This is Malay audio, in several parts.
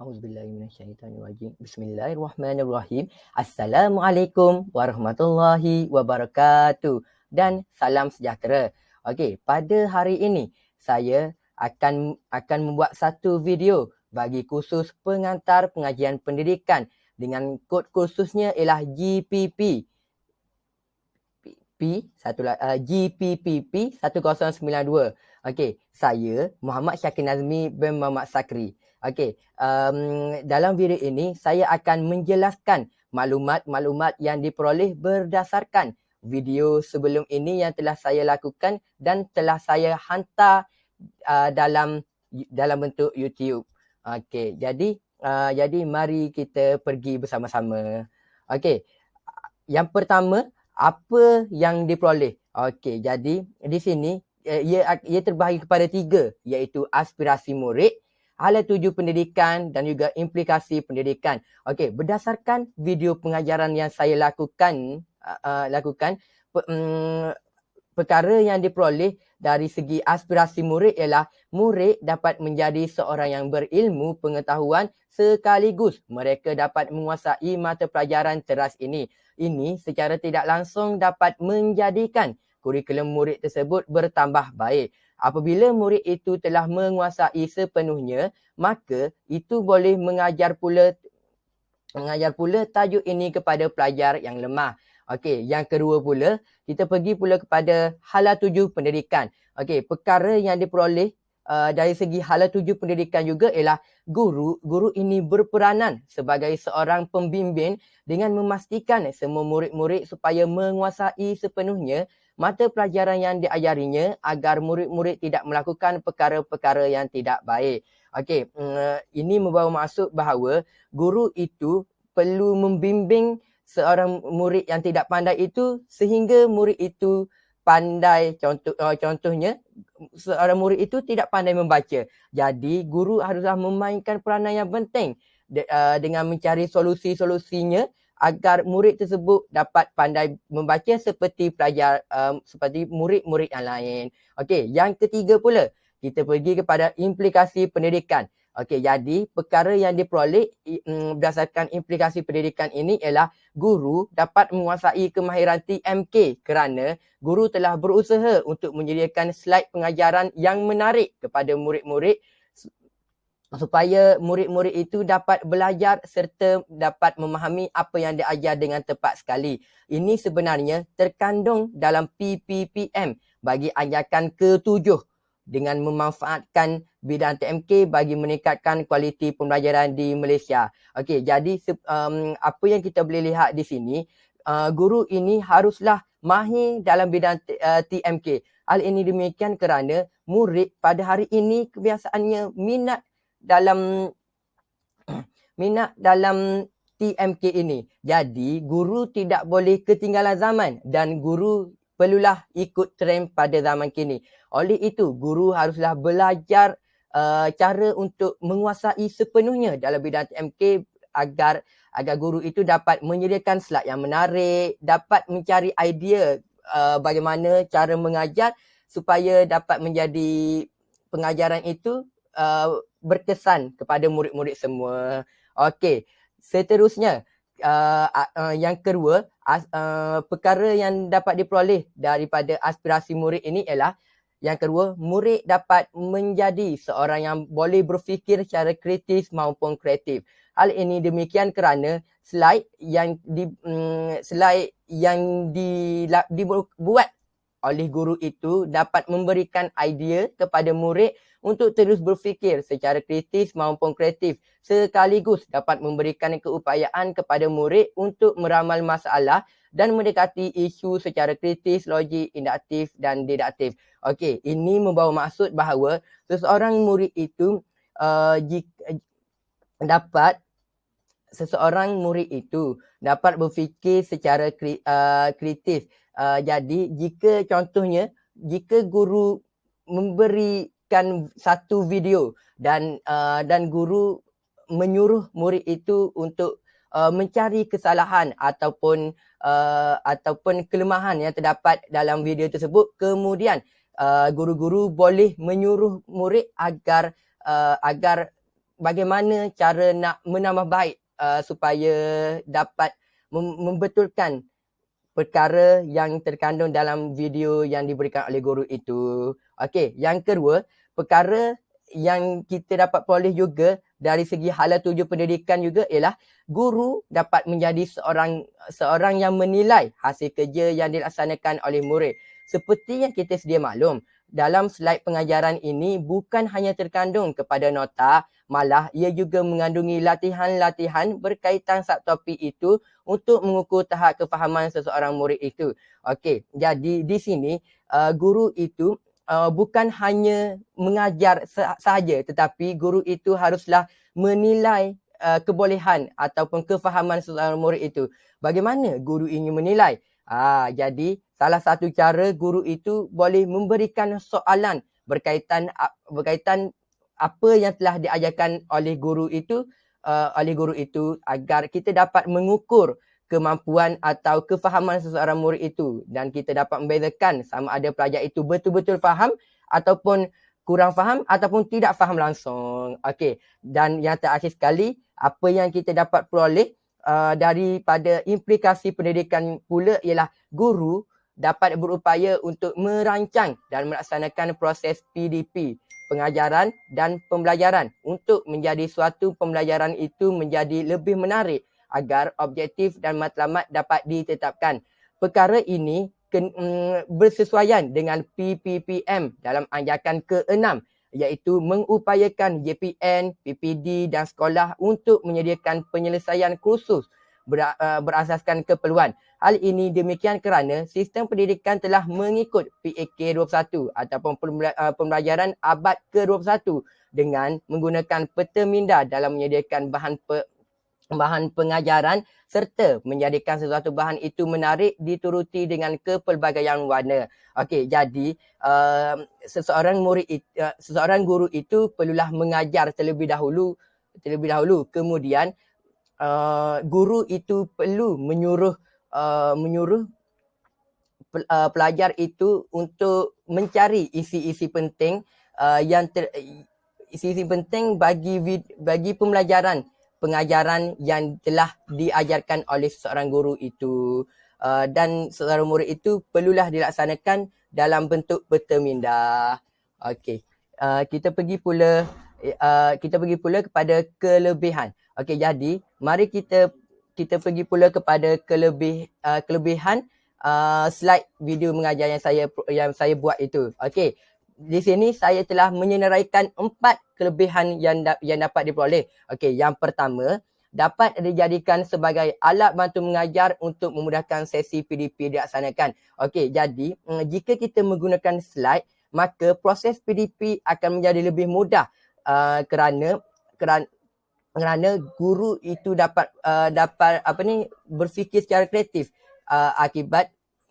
Auzubillahiminasyaitonirrajim. Bismillahirrahmanirrahim. Assalamualaikum warahmatullahi wabarakatuh dan salam sejahtera. Okey, pada hari ini saya akan membuat satu video bagi kursus pengantar pengajian pendidikan dengan kod kursusnya ialah GPP. GPPP 1092. Okey, saya Muhammad Syakir Nazmi bin Muhammad Sakri. Okey, dalam video ini saya akan menjelaskan maklumat-maklumat yang diperoleh berdasarkan video sebelum ini yang telah saya lakukan dan telah saya hantar dalam bentuk YouTube. Okey, jadi mari kita pergi bersama-sama. Okey, yang pertama, apa yang diperoleh? Okey, jadi di sini ia terbahagi kepada 3, iaitu aspirasi murid, hala tuju pendidikan dan juga implikasi pendidikan. Okey, berdasarkan video pengajaran yang saya lakukan, perkara yang diperoleh dari segi aspirasi murid ialah murid dapat menjadi seorang yang berilmu pengetahuan sekaligus mereka dapat menguasai mata pelajaran teras ini. Ini secara tidak langsung dapat menjadikan kurikulum murid tersebut bertambah baik. Apabila murid itu telah menguasai sepenuhnya, maka itu boleh mengajar pula tajuk ini kepada pelajar yang lemah. Okey, yang kedua pula, kita pergi pula kepada hala tuju pendidikan. Okey, perkara yang diperoleh dari segi hala tuju pendidikan juga ialah guru ini berperanan sebagai seorang pembimbing dengan memastikan semua murid-murid supaya menguasai sepenuhnya mata pelajaran yang diajarinya agar murid-murid tidak melakukan perkara-perkara yang tidak baik. Okey, ini membawa maksud bahawa guru itu perlu membimbing seorang murid yang tidak pandai itu sehingga murid itu pandai. Contohnya seorang murid itu tidak pandai membaca. Jadi guru haruslah memainkan peranan yang penting dengan mencari solusi-solusinya agar murid tersebut dapat pandai membaca seperti seperti murid-murid yang lain. Okey, yang ketiga pula, kita pergi kepada implikasi pendidikan. Okey, jadi perkara yang diperoleh berdasarkan implikasi pendidikan ini ialah guru dapat menguasai kemahiran TMK kerana guru telah berusaha untuk menyediakan slide pengajaran yang menarik kepada murid-murid supaya murid-murid itu dapat belajar serta dapat memahami apa yang diajar dengan tepat sekali. Ini sebenarnya terkandung dalam PPPM bagi anjakan ke-7 dengan memanfaatkan bidang TMK bagi meningkatkan kualiti pembelajaran di Malaysia. Okey, jadi apa yang kita boleh lihat di sini, guru ini haruslah mahir dalam bidang TMK. Hal ini demikian kerana murid pada hari ini kebiasaannya minat dalam TMK ini. Jadi guru tidak boleh ketinggalan zaman dan guru perlulah ikut trend pada zaman kini. Oleh itu, guru haruslah belajar cara untuk menguasai sepenuhnya dalam bidang TMK agar guru itu dapat menyediakan slide yang menarik, dapat mencari idea bagaimana cara mengajar supaya dapat menjadi pengajaran itu berkesan kepada murid-murid semua. Okey, seterusnya yang kedua, perkara yang dapat diperoleh daripada aspirasi murid ini ialah yang kedua, murid dapat menjadi seorang yang boleh berfikir secara kritis maupun kreatif. Hal ini demikian kerana slide yang dibuat oleh guru itu dapat memberikan idea kepada murid untuk terus berfikir secara kritis maupun kreatif sekaligus dapat memberikan keupayaan kepada murid untuk meramal masalah dan mendekati isu secara kritis, logik, induktif dan deduktif. Okey, ini membawa maksud bahawa seseorang murid itu dapat berfikir secara kritis. Jadi jika guru memberikan satu video dan guru menyuruh murid itu untuk mencari kesalahan ataupun kelemahan yang terdapat dalam video tersebut, kemudian guru-guru boleh menyuruh murid agar bagaimana cara nak menambah baik supaya dapat membetulkan perkara yang terkandung dalam video yang diberikan oleh guru itu. Okey, yang kedua, perkara yang kita dapat peroleh juga dari segi hala tuju pendidikan juga ialah guru dapat menjadi seorang yang menilai hasil kerja yang dilaksanakan oleh murid. Seperti yang kita sedia maklum, dalam slide pengajaran ini bukan hanya terkandung kepada nota, malah ia juga mengandungi latihan-latihan berkaitan subtopik itu untuk mengukur tahap kefahaman seseorang murid itu. Okey, jadi di sini guru itu bukan hanya mengajar sahaja, tetapi guru itu haruslah menilai kebolehan ataupun kefahaman seseorang murid itu. Bagaimana guru ingin menilai? Jadi salah satu cara guru itu boleh memberikan soalan berkaitan apa yang telah diajarkan oleh guru itu agar kita dapat mengukur kemampuan atau kefahaman seseorang murid itu, dan kita dapat membezakan sama ada pelajar itu betul-betul faham ataupun kurang faham ataupun tidak faham langsung. Okey, dan yang terakhir sekali, apa yang kita dapat peroleh daripada implikasi pendidikan pula ialah guru dapat berupaya untuk merancang dan melaksanakan proses PDP, pengajaran dan pembelajaran, untuk menjadi suatu pembelajaran itu menjadi lebih menarik agar objektif dan matlamat dapat ditetapkan. Perkara ini bersesuaian dengan PPPM dalam anjakan ke-6, iaitu mengupayakan JPN, PPD dan sekolah untuk menyediakan penyelesaian kursus berasaskan keperluan. Hal ini demikian kerana sistem pendidikan telah mengikut PAK 21 ataupun pembelajaran abad ke-21 dengan menggunakan peta minda dalam menyediakan bahan pengajaran serta menjadikan sesuatu bahan itu menarik dituruti dengan kepelbagaian warna. Okey, jadi seseorang guru itu perlulah mengajar terlebih dahulu. Kemudian guru itu perlu menyuruh pelajar itu untuk mencari isi-isi penting isi-isi penting bagi pengajaran yang telah diajarkan oleh seorang guru itu, dan seorang murid itu perlulah dilaksanakan dalam bentuk peta minda. Okey, kita pergi pula kepada kelebihan. Okey, jadi mari kita pergi pula kepada kelebihan slide video mengajar yang saya buat itu. Okey, di sini saya telah menyenaraikan 4 kelebihan yang dapat diperoleh. Okey, yang pertama, dapat dijadikan sebagai alat bantu mengajar untuk memudahkan sesi PDP dilaksanakan. Okey, jadi jika kita menggunakan slide, maka proses PDP akan menjadi lebih mudah kerana guru itu dapat berfikir secara kreatif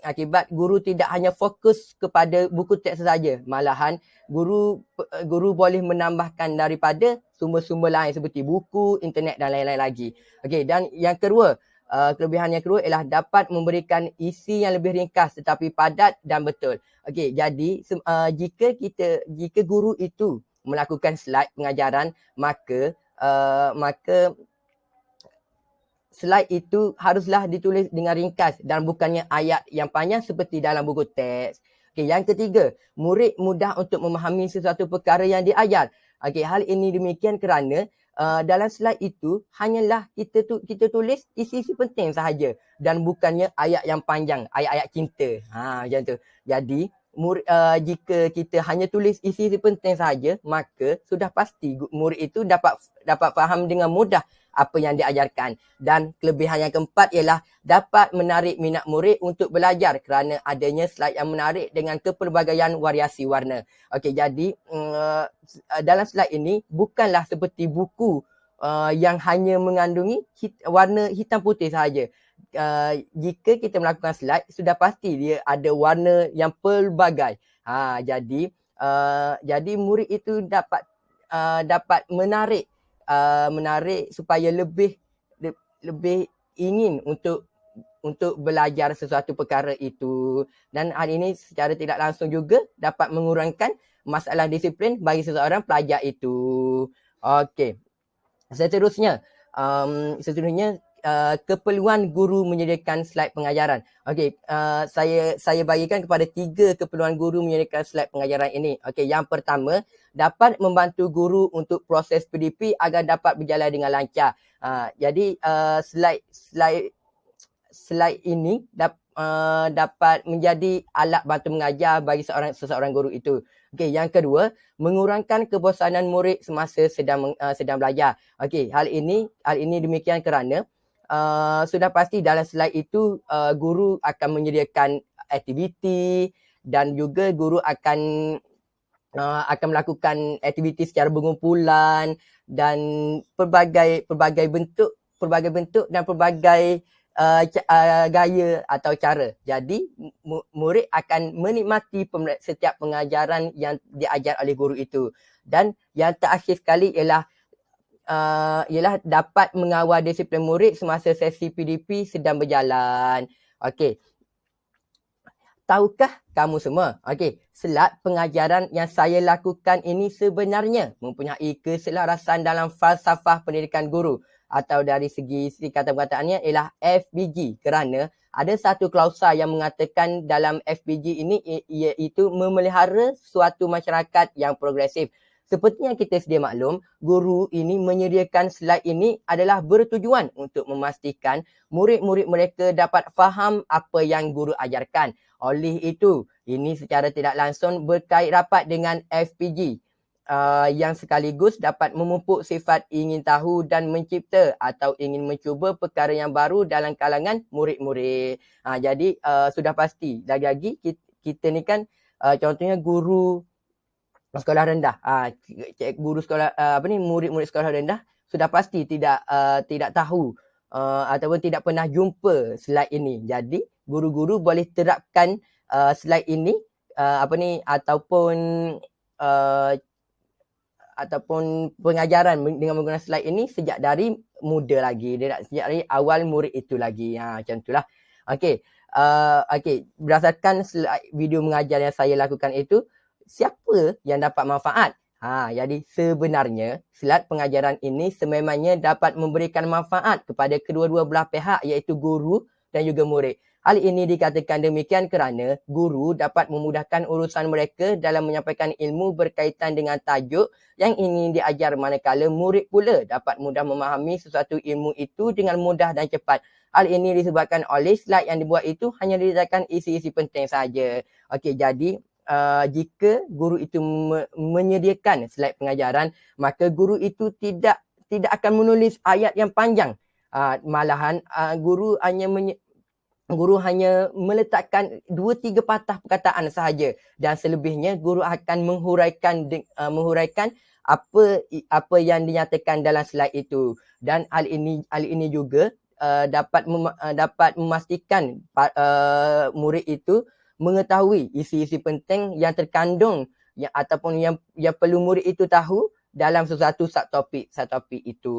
akibat guru tidak hanya fokus kepada buku teks saja, malahan guru boleh menambahkan daripada sumber-sumber lain seperti buku, internet dan lain-lain lagi. Okey, dan yang kedua, kelebihan yang kedua ialah dapat memberikan isi yang lebih ringkas tetapi padat dan betul. Okey, jadi jika guru itu melakukan slide pengajaran, maka slide itu haruslah ditulis dengan ringkas dan bukannya ayat yang panjang seperti dalam buku teks. Okey, yang ketiga, murid mudah untuk memahami sesuatu perkara yang diajar. Okey, hal ini demikian kerana dalam slide itu hanyalah kita tulis isi-isi penting sahaja dan bukannya ayat yang panjang, ayat-ayat cinta. Macam tu. Jadi jika kita hanya tulis isi-isi penting sahaja, maka sudah pasti murid itu dapat faham dengan mudah apa yang diajarkan. Dan kelebihan yang keempat ialah dapat menarik minat murid untuk belajar kerana adanya slide yang menarik dengan kepelbagaian variasi warna. Okey, jadi dalam slide ini bukanlah seperti buku yang hanya mengandungi warna hitam putih sahaja. Jika kita melakukan slide, sudah pasti dia ada warna yang pelbagai. Jadi murid itu dapat menarik supaya lebih ingin untuk belajar sesuatu perkara itu, dan hal ini secara tidak langsung juga dapat mengurangkan masalah disiplin bagi seseorang pelajar itu. Okey. Seterusnya keperluan guru menyediakan slide pengajaran. Okey, saya bagikan kepada 3 keperluan guru menyediakan slide pengajaran ini. Okey, yang pertama, dapat membantu guru untuk proses PDP agar dapat berjalan dengan lancar. Jadi slide ini dapat menjadi alat bantu mengajar bagi seseorang guru itu. Okey, yang kedua, mengurangkan kebosanan murid semasa sedang belajar. Okey, hal ini demikian kerana sudah pasti dalam slide itu guru akan menyediakan aktiviti dan juga guru akan melakukan aktiviti secara berkumpulan dan pelbagai bentuk dan pelbagai gaya atau cara. Jadi murid akan menikmati setiap pengajaran yang diajar oleh guru itu. Dan yang terakhir sekali ialah dapat mengawal disiplin murid semasa sesi PDP sedang berjalan. Okey. Tahukah kamu semua? Okey, slide pengajaran yang saya lakukan ini sebenarnya mempunyai keselarasan dalam falsafah pendidikan guru atau dari segi kata-kataannya ialah FBG kerana ada satu klausa yang mengatakan dalam FBG ini iaitu memelihara suatu masyarakat yang progresif. Seperti yang kita sedia maklum, guru ini menyediakan slide ini adalah bertujuan untuk memastikan murid-murid mereka dapat faham apa yang guru ajarkan. Oleh itu, ini secara tidak langsung berkait rapat dengan FPG yang sekaligus dapat memupuk sifat ingin tahu dan mencipta atau ingin mencuba perkara yang baru dalam kalangan murid-murid. Jadi sudah pasti, lagi-lagi kita ni kan contohnya guru sekolah rendah. Guru sekolah murid-murid sekolah rendah sudah pasti tidak tahu ataupun tidak pernah jumpa slide ini. Jadi guru-guru boleh terapkan slide ini ataupun pengajaran dengan menggunakan slide ini sejak dari muda lagi, sejak dari awal murid itu lagi. Macam itulah. Okey. Berdasarkan slide video mengajar yang saya lakukan itu, siapa yang dapat manfaat? Jadi sebenarnya slide pengajaran ini sememangnya dapat memberikan manfaat kepada kedua-dua belah pihak iaitu guru dan juga murid. Hal ini dikatakan demikian kerana guru dapat memudahkan urusan mereka dalam menyampaikan ilmu berkaitan dengan tajuk yang ingin diajar, manakala murid pula dapat mudah memahami sesuatu ilmu itu dengan mudah dan cepat. Hal ini disebabkan oleh slide yang dibuat itu hanya didedahkan isi-isi penting saja. Okey, jadi jika guru itu menyediakan slide pengajaran, maka guru itu tidak akan menulis ayat yang panjang. Malahan guru hanya meletakkan 2-3 patah perkataan sahaja dan selebihnya guru akan menghuraikan apa yang dinyatakan dalam slide itu. Dan hal ini juga dapat memastikan murid itu mengetahui isi-isi penting yang terkandung ataupun yang perlu murid itu tahu dalam sesuatu subtopik itu.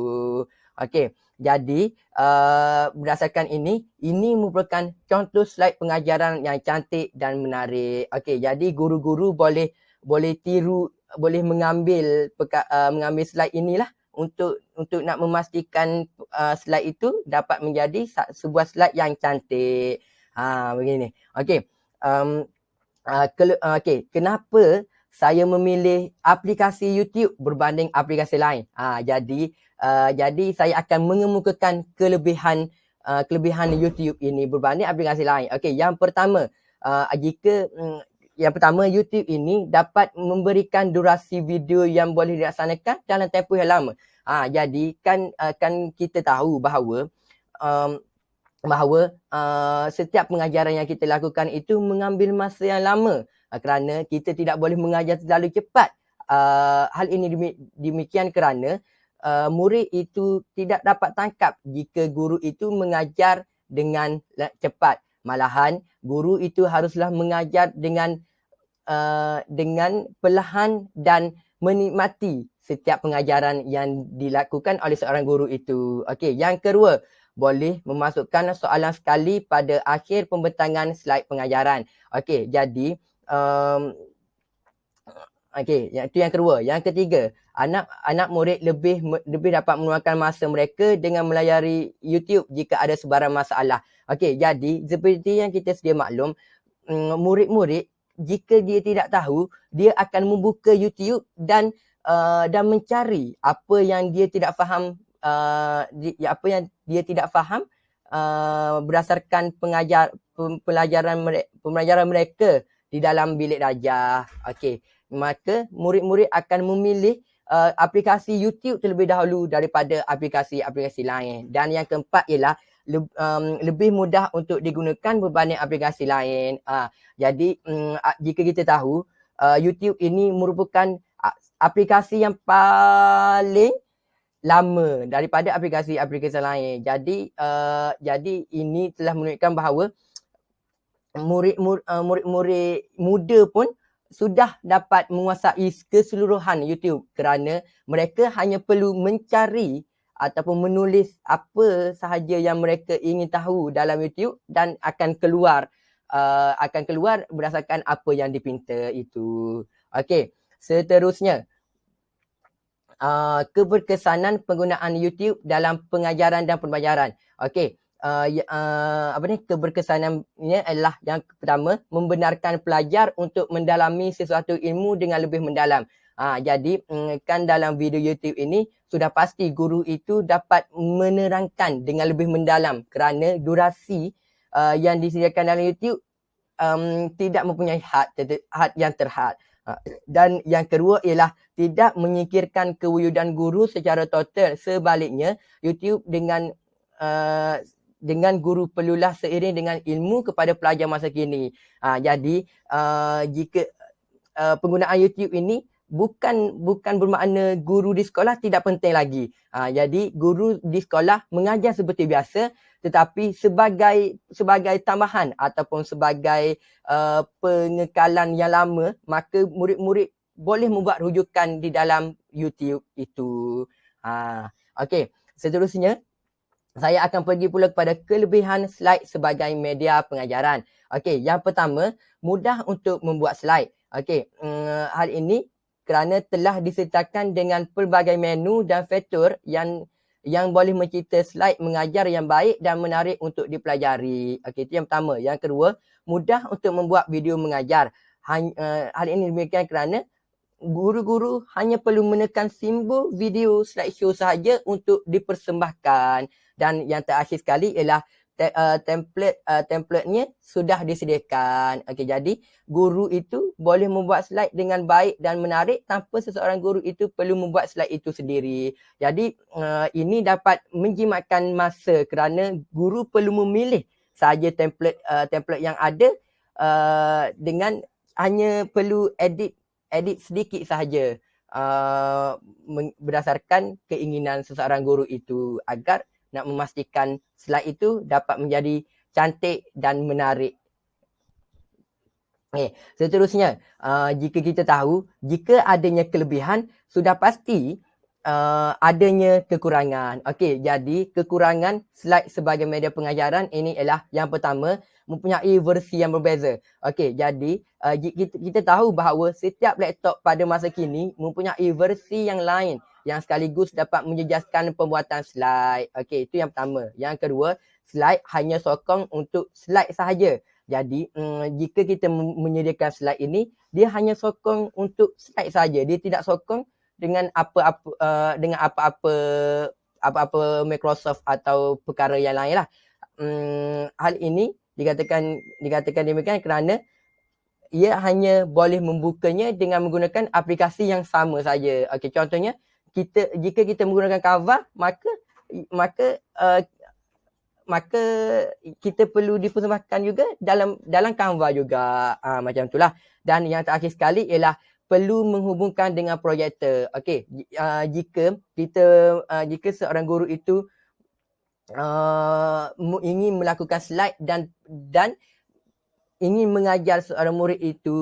Okey, jadi berdasarkan ini merupakan contoh slide pengajaran yang cantik dan menarik. Okey, jadi guru-guru boleh tiru, boleh mengambil slide inilah untuk nak memastikan slide itu dapat menjadi sebuah slide yang cantik. Begini. Okey. Kenapa saya memilih aplikasi YouTube berbanding aplikasi lain? Jadi saya akan mengemukakan kelebihan YouTube ini berbanding aplikasi lain. Okey, yang pertama, YouTube ini dapat memberikan durasi video yang boleh dilaksanakan dalam tempoh yang lama. Jadi kan kita tahu bahawa setiap pengajaran yang kita lakukan itu mengambil masa yang lama kerana kita tidak boleh mengajar terlalu cepat. Hal ini demikian kerana murid itu tidak dapat tangkap jika guru itu mengajar dengan cepat. Malahan guru itu haruslah mengajar dengan perlahan dan menikmati setiap pengajaran yang dilakukan oleh seorang guru itu. Okey, yang kedua, boleh memasukkan soalan sekali pada akhir pembentangan slide pengajaran. Okey, jadi Okey, yang itu yang kedua. Yang ketiga, anak murid lebih dapat meluangkan masa mereka dengan melayari YouTube jika ada sebarang masalah. Okey, jadi seperti yang kita sedia maklum, murid-murid jika dia tidak tahu, dia akan membuka YouTube dan mencari apa yang dia tidak faham, apa yang dia tidak faham berdasarkan pembelajaran mereka di dalam bilik darjah. Okey, maka murid-murid akan memilih aplikasi YouTube terlebih dahulu daripada aplikasi-aplikasi lain. Dan yang keempat ialah lebih mudah untuk digunakan berbanding aplikasi lain. Jadi jika kita tahu YouTube ini merupakan aplikasi yang paling lama daripada aplikasi-aplikasi lain. Jadi ini telah menunjukkan bahawa murid-murid muda pun sudah dapat menguasai keseluruhan YouTube kerana mereka hanya perlu mencari ataupun menulis apa sahaja yang mereka ingin tahu dalam YouTube dan akan keluar berdasarkan apa yang dipinta itu. Okey, seterusnya keberkesanan penggunaan YouTube dalam pengajaran dan pembelajaran. Okey, keberkesanannya adalah yang pertama, membenarkan pelajar untuk mendalami sesuatu ilmu dengan lebih mendalam. Jadi kan dalam video YouTube ini sudah pasti guru itu dapat menerangkan dengan lebih mendalam kerana durasi yang disediakan dalam YouTube tidak mempunyai had yang terhad. Dan yang kedua ialah tidak menyingkirkan kewujudan guru secara total. Sebaliknya, YouTube dengan guru perlulah seiring dengan ilmu kepada pelajar masa kini. Jadi jika penggunaan YouTube ini bukan bermakna guru di sekolah tidak penting lagi. Jadi guru di sekolah mengajar seperti biasa, tetapi sebagai tambahan ataupun sebagai pengekalan yang lama, maka murid-murid boleh membuat rujukan di dalam YouTube itu. Okey, seterusnya saya akan pergi pula kepada kelebihan slide sebagai media pengajaran. Okey, yang pertama, mudah untuk membuat slide. Okey, hal ini kerana telah disertakan dengan pelbagai menu dan fitur yang boleh mencipta slide mengajar yang baik dan menarik untuk dipelajari. Okey, itu yang pertama. Yang kedua, mudah untuk membuat video mengajar. Hal ini demikian kerana guru-guru hanya perlu menekan simbol video slideshow sahaja untuk dipersembahkan. Dan yang terakhir sekali ialah template-nya sudah disediakan. Okey, jadi guru itu boleh membuat slide dengan baik dan menarik tanpa seseorang guru itu perlu membuat slide itu sendiri. Jadi ini dapat menjimatkan masa kerana guru perlu memilih sahaja template yang ada dengan hanya perlu edit sedikit sahaja berdasarkan keinginan seseorang guru itu agar nak memastikan slide itu dapat menjadi cantik dan menarik. Seterusnya, jika kita tahu, jika adanya kelebihan, sudah pasti adanya kekurangan. Okey, jadi kekurangan slide sebagai media pengajaran ini ialah yang pertama, mempunyai versi yang berbeza. Okey, jadi kita tahu bahawa setiap laptop pada masa kini mempunyai versi yang lain yang sekaligus dapat menjejaskan pembuatan slide. Okey, itu yang pertama. Yang kedua, slide hanya sokong untuk slide sahaja. Jadi jika kita menyediakan slide ini, dia hanya sokong untuk slide sahaja. Dia tidak sokong dengan apa-apa Microsoft atau perkara yang lain lah. Hal ini dikatakan demikian kerana ia hanya boleh membukanya dengan menggunakan aplikasi yang sama saja. Okey, contohnya jika kita menggunakan Canva, maka kita perlu dipersembahkan juga dalam Canva juga, macam itulah. Dan yang terakhir sekali ialah perlu menghubungkan dengan projektor. Okey, jika seorang guru itu ingin melakukan slide dan ingin mengajar seorang murid itu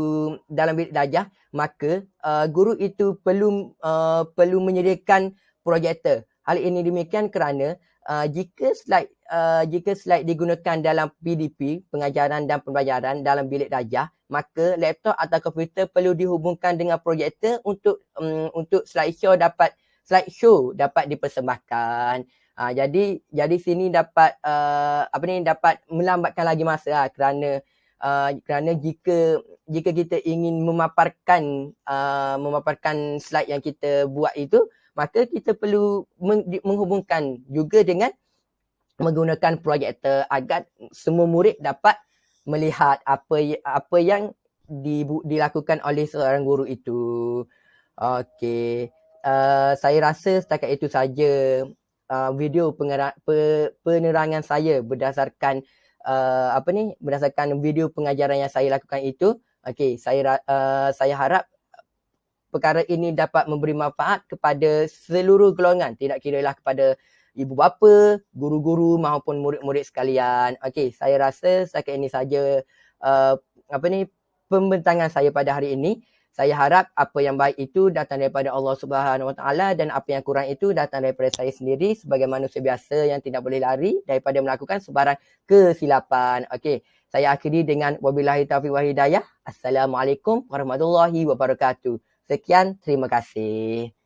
dalam bilik darjah, maka guru itu perlu menyediakan projektor. Hal ini demikian kerana jika slide jika slide digunakan dalam PDP, pengajaran dan pembelajaran dalam bilik darjah, maka laptop atau komputer perlu dihubungkan dengan projektor untuk slideshow dapat dipersembahkan. Jadi sini dapat dapat melambatkan lagi masa kerana jika kita ingin memaparkan slide yang kita buat itu, maka kita perlu menghubungkan juga dengan menggunakan projektor agar semua murid dapat melihat apa yang dilakukan oleh seorang guru itu. Okey. Saya rasa setakat itu saja video penerangan saya berdasarkan berdasarkan video pengajaran yang saya lakukan itu. Okey, saya harap perkara ini dapat memberi manfaat kepada seluruh golongan, tidak kiralah kepada ibu bapa, guru-guru maupun murid-murid sekalian. Okey, saya rasa setakat ini saja pembentangan saya pada hari ini. Saya harap apa yang baik itu datang daripada Allah Subhanahu Wa Taala dan apa yang kurang itu datang daripada saya sendiri sebagai manusia biasa yang tidak boleh lari daripada melakukan sebarang kesilapan. Okey, saya akhiri dengan wabillahi taufiq wal hidayah. Assalamualaikum warahmatullahi wabarakatuh. Sekian, terima kasih.